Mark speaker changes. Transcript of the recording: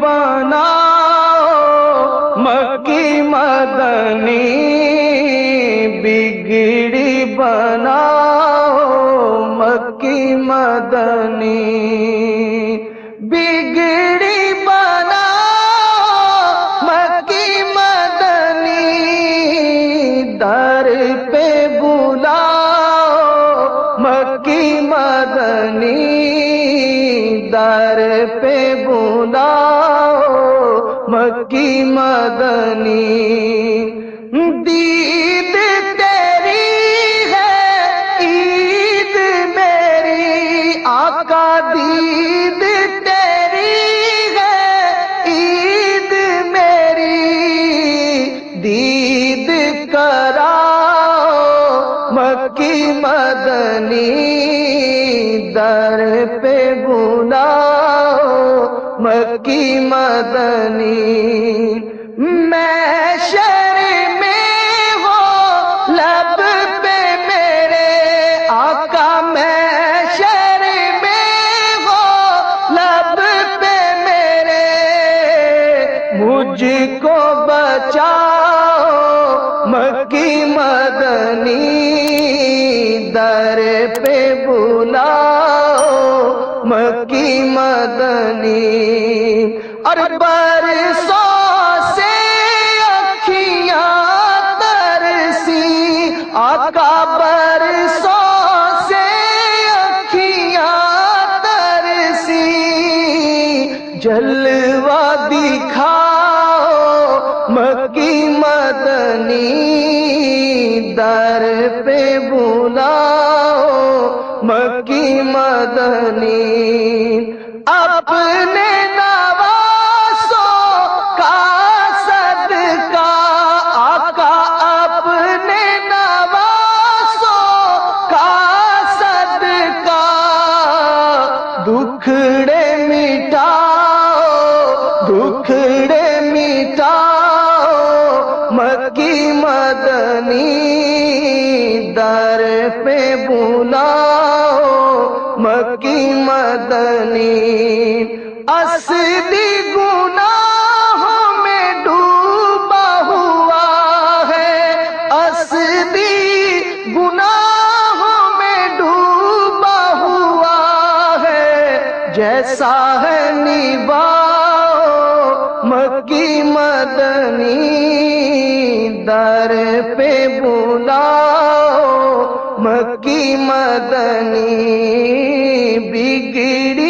Speaker 1: بناؤ مکی مدنی بگڑی بناؤ مکی مدنی بگڑی بناؤ مکی مدنی در پہ بلاؤ مکی مدنی در پہ بلاؤ مکی مدنی دید تیری ہے عید میری آقا دید تیری ہے عید میری دید کراؤ مکی مدنی در پہ بلاؤ مکی مدنی محشر میں ہو لب پہ میرے آقا محشر میں ہو لب پہ میرے مجھ کو بچاؤ مکی مدنی در پہ بلاؤ مکی مدنی اور برسوں سے اکھیاں ترسی آقا برسوں سے اکھیاں ترسی جلوہ دکھاؤ مکی مدنی در پہ بلاؤ مکی مدنی اپنے نوازوں کا صدقہ آقا اپنے نوازوں کا صدقہ دکھڑے مٹاؤ دکھڑے مٹاؤ مکی مدنی در پہ بلاؤ مکی مدنی اصلی گناہوں میں ڈوبا ہوا ہے اصلی گناہوں میں ڈوبا ہوا ہے جیسا ہے نبھاؤ مکی مدنی در پہ بلاؤ مکی مدنی بگڑی